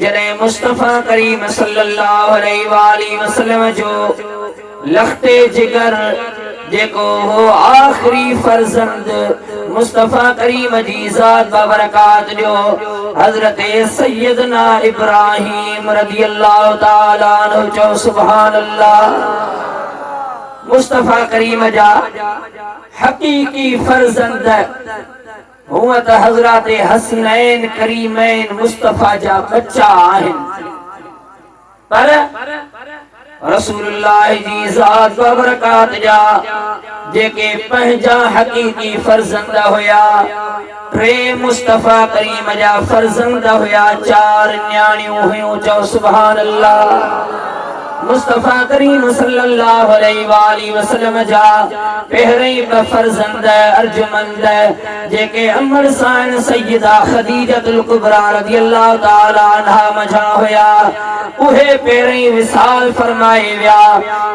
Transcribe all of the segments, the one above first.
जॾहिं मुस्तफ़ा करीम सल्लल्लाहु अलैहि वसल्लम जो लख्ते जिगर जेको हो आखिरी फर्जंद मुस्तफ़ा करीम जी ज़ात बबरकात जो हज़रत सैयदना इब्राहीम रज़ियल्लाहु ताला अन्हु चो सुभान अल्लाह। मुस्तफ़ा करीम जा हकीकी फर्जंद हुआ त हज़रत हसनैन करीमैन मुस्तफ़ा जा बच्चा आहिनि, पर रसूलुल्लाह जी ज़ात बबरकात जा जेके पंहिंजा हकीकी फर्जंद हुया, टे मुस्तफ़ा करीम जा फर्जंद हुया, चार न्याणियूं हुयूं। चओ सुभान अल्लाह। मुस्तफ़ा करीम सल्लल्लाहु अलैहि वसल्लम जा पहिरीं ब फर्जंद अर्जुमंद जेके अमर सान सय्यदा खदीजतुल कुबरा रज़ियल्लाहु ताला अन्हा मझा हुया, उहे पहिरीं विसाल फरमाए विया।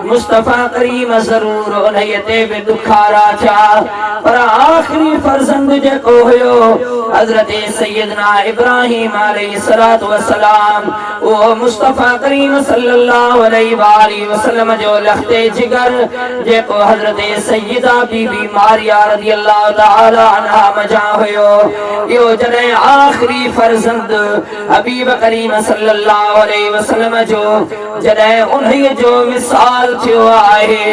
मुस्तफ़ा करीम ज़रूर उन्हीअ ते बि दुखारा थिया, पर आखिरी फर्जंद जेको हुयो हज़रत सय्यदना इब्राहीम अलैहिस्सलातु वस्सलाम, उहो मुस्तफ़ा करीम सल्लल्लाहु अलैहि वसल्लम जो लख्ते जिगर जेको हज़रत सय्यदा बीबी मारिया रज़ियल्लाहु ताला अन्हा मझा हुयो, इहो जॾहिं आखिरी फर्जंद हबीब करीम सल्लल्लाहु अलैहि वसल्लम जो जॾहिं उन्हीअ जो विसाल थियो आहे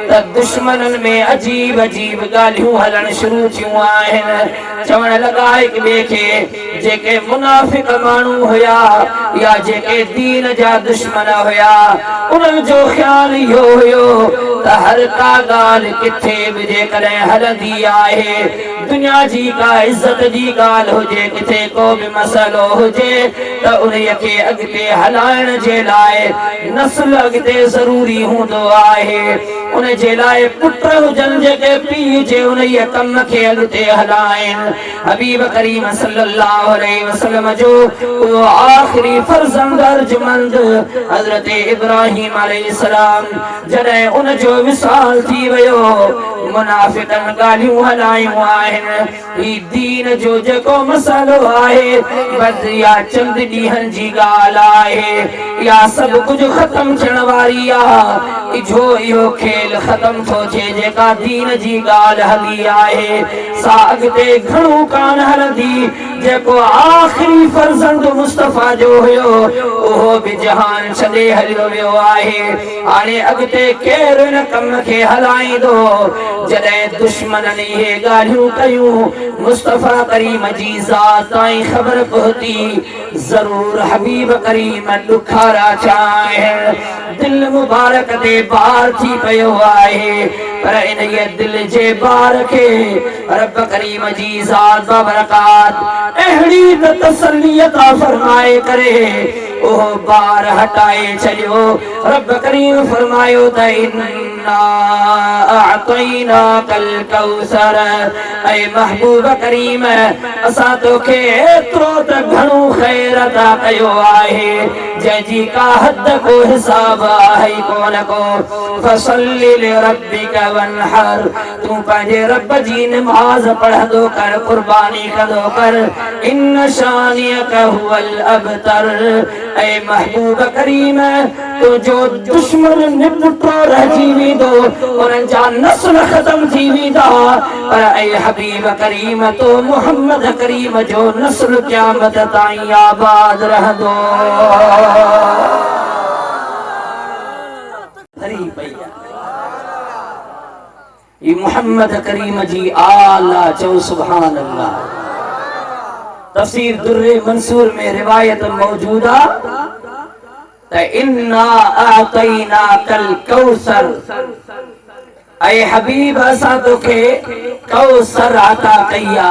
त दुश्मनन में अजीब अजीब ॻाल्हियूं हलण शुरू थियूं आहिनि। चवण लॻा हिक ॿिए खे जेके मुनाफ़िक माण्हू हुया या जेके दीन जा दुश्मन हुया, उन्हनि जो ख़्याल इहो हुयो त हर का ॻाल्हि किथे बि जेकॾहिं हलंदी आहे, दुनिया जी का इज़त जी ॻाल्हि हुजे, किथे को बि मसइलो हुजे त उन्हीअ खे अॻिते हलाइण जे लाइ नस्ल अॻिते ज़रूरी हूंदो आहे। उन जे लाइ पुट हुजनि जेके पीउ जे उन्हीअ कम खे अॻिते हलाइनि। हबीब करीम सल्लल्लाहु अलैहि वसल्लम जो उहो आखिरी फर्जंद अर्जुमंद हज़रत इब्राहीम अलैहिस्सलाम जॾहिं उन जो विसाल थी वियो, मुनाफ़िक़न ॻाल्हियूं हलायूं आहिनि, ही दीन जो जेको मसइलो आहे बस या चंद ॾींहंनि जी ॻाल्हि आहे, या सभु कुझु ख़त्म थियण वारी आहे। इहो इहो खेल ख़त्म थो थिए, जेका दीन जी ॻाल्हि हली आहे सा अॻिते घणो कान हलंदी। जेको आखिरी फर्जंद मुस्तफ़ा जो हुयो उहो बि जहान छॾे हलियो वियो आहे। हाणे अॻिते केरु इन कम खे हलाईंदो? जॾहिं दुश्मननि इहे ॻाल्हियूं कयूं, मुस्तफ़ा करीम जी ज़ात ताईं ख़बर पहुती, ज़रूर हबीब करीम ॾुखारा थिया आहिनि, दिल मुबारक ते बार थी पियो आहे, पर इन्हीअ दिल जे बार खे रब करीम जी ज़ात बबरकात अहिड़ी त तसल्ली अता फरमाए करे ओहो बार हटाए छॾियो। रब करीम फरमायो त इन्ना अअतैनाकल कौसर, ऐ महबूब करीम असां तोखे एतिरो त घणो ख़ैर अता कयो आहे जंहिंजी का हद को हिसाब आहे कोन को। फसल्लि लिरब्बिक वन्हर, तूं पंहिंजे रब जी नमाज़ पढ़ंदो कर, कुर्बानी कंदो कर। इन शानियक हुवल अबतर, ऐ महबूब करीम तुंहिंजो दुश्मन निपुटो रहिजी वेंदो, उन्हनि जा नस्ल ख़त्म थी वेंदा, पर ऐ हबीब करीम तो मोहम्मद करीम जो नस्ल क़यामत ताईं आबाद रहंदो। ये मोहम्मद करीम जी आला, चो सुभान अल्लाह। तफसीर दुर्रे मंसूर में रिवायत मौजूदा त इन्ना आतैनाकल कौसर, ऐ हबीब असां तोखे कौसर अता कया।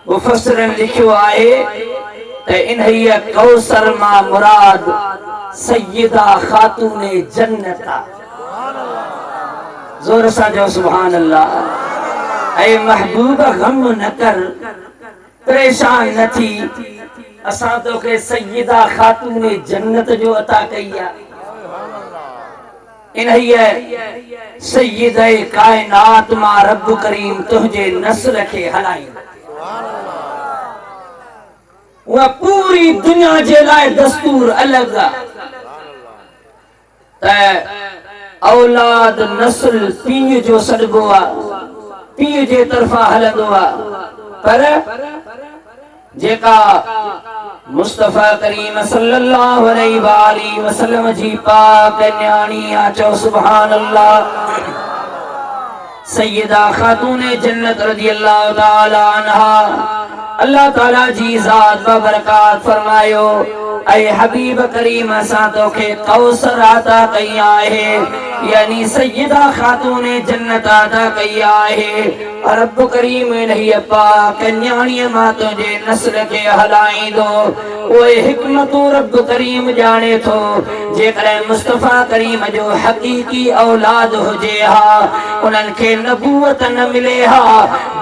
मुफस्सिरन लिखियो आहे त इन्हीअ कौसर मां मुराद सय्यदा खातून जन्नत। जोर सां जो सुभान अल्लाह। ऐ महबूब गम न कर, परेशान न थी, असां तोखे सय्यदा खातून जन्नत जो अता कई आहे। इन्हीअ सय्यदा कायनात मां रब करीम तुंहिंजे नस्ल खे हलाईंदो। वह पूरी दुनिया जे लाए दस्तूर अलग औलाद नस्ल पीउ जो सॾबो आहे पीउ जे तरफ़ां हलंदो आहे पर जेका मुस्तफा करीम सल्लल्लाहु अलैहि वसल्लम जी पाक न्याणी आ चो सुभान अल्लाह सैयदा खातून जन्नत रज़ियल्लाहु ताला अन्हा अल्लाह ताला जी ज़ात बरकात फरमायो ऐ हबीब करीम असां तोखे कौसर अता कई आहे यानी सैयदा खातून जन्नत अता कई आहे रब करीम इलाही पाक न्याणीअ मां तुंहिंजे नस्ल खे हलाईंदो उहे हिकमतूं रब करीम ॼाणे थो जेकॾहिं मुस्तफा करीम जो हक़ीक़ी औलाद हुजे हा उन्हनि खे नबूवत न मिले हा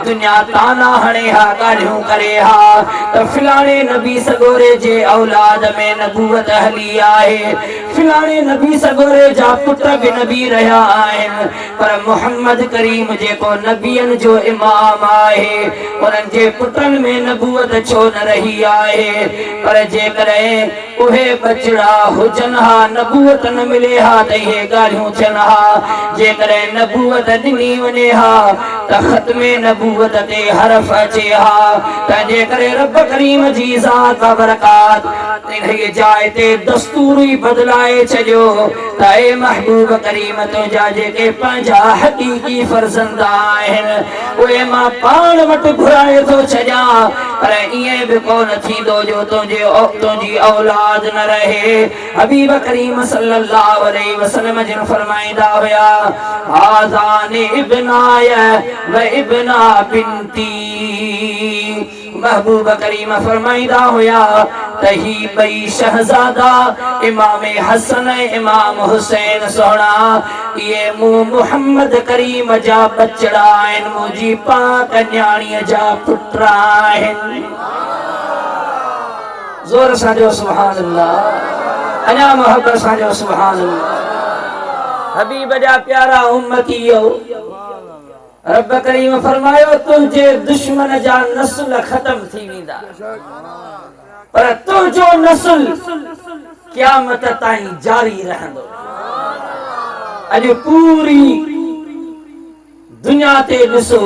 दुनिया ताना हणे हा ॻाल्हियूं करे हा त फिलाणे नबी सगोरे जे औलाद में नबूवत हली आहे फिलाणे नबी सगोरे जा पुट बि नबी रहिया आहिनि पर मोहम्मद करीम जेको नबियनि जो इमाम आहे उन्हनि जे पुटनि में नबूवत छो न रही आहे पर जेकॾहिं उहे बचड़ा हुजनि हा नबूवत न मिले हा त इहे ॻाल्हियूं थियनि हा जेकॾहिं नबूवत ॾिनी वञे हा त ख़त्मे नबूवत ते हरफ अचे हा तंहिंजे करे रब करीम जी ज़ात बरकात इन्हीअ जाइ ते दस्तूर ई बदिलाए छॾियो त ए महबूब करीम तुंहिंजा जेके पंहिंजा हक़ीक़ी फर्ज़ंद आहिनि उहे मां पाण वटि घुराए थो छॾियां पर ईअं बि कोन थींदो जो तुंहिंजी औलाद न रहे हबीब करीम सल्लल्लाहु अलैहि वसल्लम जिन फरमाईंदा हुया हाज़ान इब्नाय व इब्ना बिनती महबूब करीम फरमाईंदा हुया त ही ॿई शहजादा इमाम हसन इमाम हुसैन सोहणा ये मूं मोहम्मद करीम जा बचड़ा आहिनि मुंहिंजी पाक न्याणीअ जा पुट आहिनि जोर सां जो सुभान अल्लाह अञा मोहब्बत सां जो सुभान अल्लाह हबीब जा प्यारा उम्मतियो रब करीम फरमायो तुंहिंजे दुश्मन जा नस्ल खत्म थी वेंदा पर तुंहिंजो नस्ल क़यामत ताईं जारी रहंदो अॼु पूरी दुनिया ते ॾिसो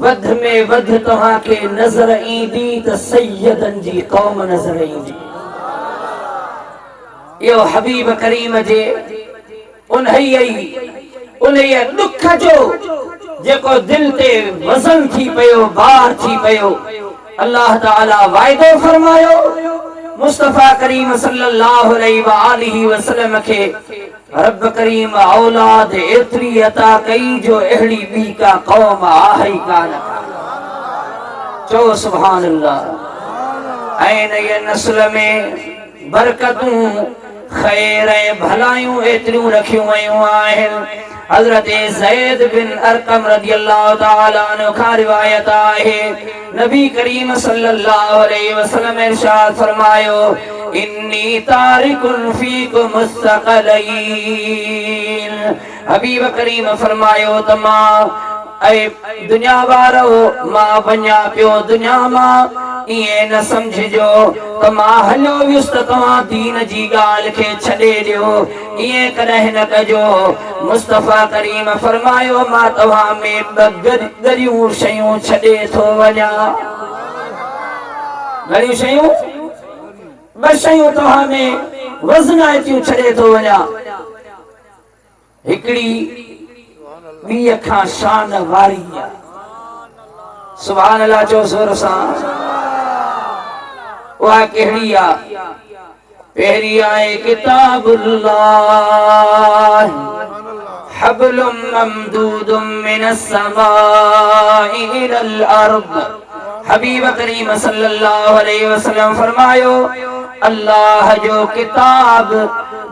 वध में वध तव्हांखे नज़र ईंदी त सैयदनि जी क़ौम नज़र ईंदी इहो हबीब करीम जे उन्हीअ दुख जो जेको दिल ते वज़न थी पियो भार थी पियो अल्लाह ताला वाइदो फरमायो मुस्तफा करीम सल्लल्लाहु अलैहि वसल्लम खे रब करीम औलाद एतरी अता कई जो अहिड़ी ॿी का क़ौम आहे ई कान चओ सुभान अल्लाह ऐं इन नस्ल में बरकतूं खैर ऐं भलायूं एतिरियूं रखियूं वयूं आहिनि हज़रत ज़ैद बिन अरकम रज़ियल्लाहु ताला अन्हु खां रिवायत आहे नबी करीम सल्लल्लाहु अलैहि वसल्लम इरशाद फरमायो इन्नी तारिकुन फीकुम मुस्तक़लैन हबीब करीम फरमायो त मां ऐ दुनिया वारो मां वञा पियो दुनिया मां इएं न समझिजो त मां हलियो वियुसि त तव्हां दीन जी ॻाल्हि खे छॾे ॾियो इएं कॾहिं न कजो मुस्तफा करीम फरमायो मां तव्हां में ॿ ॻरियूं शयूं छॾे थो वञा ॻरियूं शयूं ॿ शयूं तव्हां में वज़नाइतियूं छॾे थो वञा हिकिड़ी ॿीअ खां शान वारी आहे सुभान अल्लाह चओ ज़ोर सां उहा कहिड़ी आहे पहिरीं आहे किताबुल्लाह हबलुम ममदूदुम मिनस समाई इलल अर्द हबीब करीम सल्लल्लाहु अलैहि वसल्लम फरमायो अल्लाह जो किताब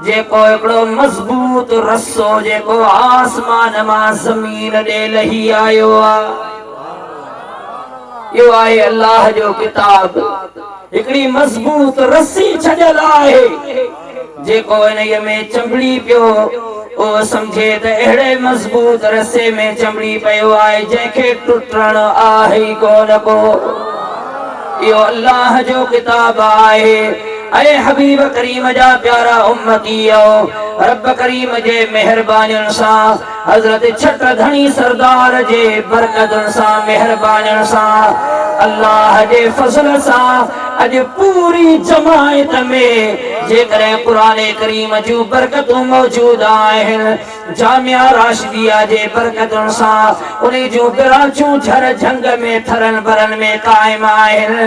जेको हिकिड़ो मज़बूत रस्सो जेको आसमान मां ज़मीन ॾे लही आयो आहे इहो आहे अल्लाह जो किताब हिकिड़ी मज़बूत रस्सी छॾियल आहे जेको इन्हीअ में चंबड़ी पियो उहो सम्झे त अहिड़े मज़बूत रस्से में चंबड़ी पियो आहे जंहिंखे टुटण आहे ई कोन को यो अल्लाह जो किताब आए अरे हबीब करीम जा प्यारा उम्मतियो रब करीम जे मेहरबानियुनि सां हजरत छट धणी सरदार जे बरकतुनि सां मेहरबानियुनि सां अल्लाह जे फज़ल सां अज पूरी जमायत में जेकरे कुरान करीम जूं बरकतूं मौजूद आहिनि जामिया राशिदिया जे बरकतुनि सां उन जूं बिराचूं झर झंग में थरन भरन में कायम आहिनि।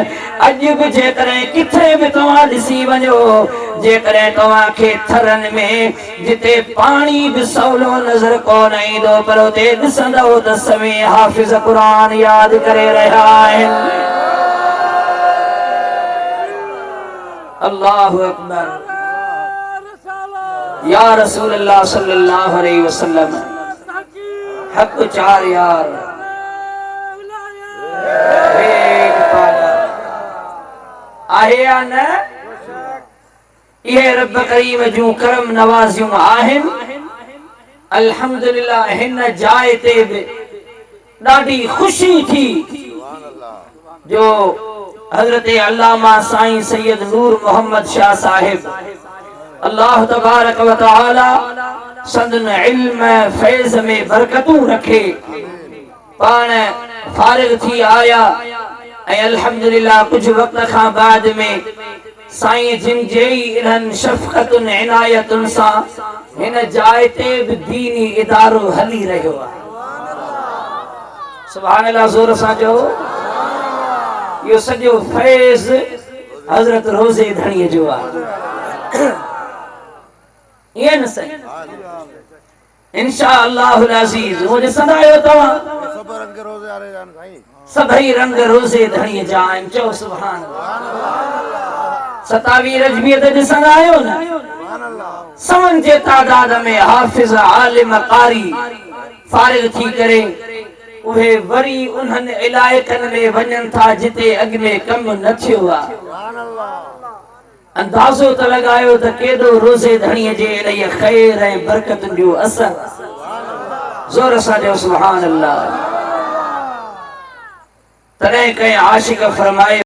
अज भी जेकरे किथे भी तव्हां ॾिसी वञो जेकरे तव्हां खे थरन में जिते पानी भी सवलो नजर कोन ईंदो पर उते ॾिसंदो त सवे हाफ़िज़ कुरान याद करे रहिया आहिनि। अल्लाहु अकबर या रसूल अल्लाह सल्लल्लाहु अलैहि वसल्लम हक चार यार आहे या न ये रब करीम जूं करम नवाज़ियूं आहिनि। अल्हम्दुलिल्लाह हिन जाइ ते बि ॾाढी खुशी थी जो हजरत अल्लामा साईं सैयद नूर मोहम्मद शाह साहिब अल्लाह तबारक व तआला संदन इल्म फैज़ में बरकतूं रखे पाण फारिग थी आया ऐं अल्हम्दुलिल्लाह कुछ वक्त खां बाद में साईं जिन जे इन्हनि शफ़क़तुनि इनायतुनि सां हिन जाइ ते बि दीनी इदारो हली रहियो आहे। सुभान अल्लाह ज़ोर सां चओ। यो सॼो फैज़ हज़रत रोज़े धणीअ जो आहे। ये न सही इंशाअल्लाहुल अज़ीज़ वो ॾिसंदा आहियो तव्हां सभई रंग रोज़े धणीअ जा आहिनि। चओ सुभान अल्लाह। 27 रजबीअ ते ॾिसंदा आहियो न सवन जे तादाद में हाफ़िज़ आलिम कारी फारिग थी करे उहे वरी उन्हनि इलाइक़नि में वञनि था जिते अॻ में कमु न थियो आहे। अंदाज़ो त लॻायो त केॾो रोज़े धणीअ जे इन्हीअ ख़ैर ऐं बरकतुनि जो असर। ज़ोर सां चओ सुभान अल्लाह। तॾहिं कंहिं आशिक़ फरमाए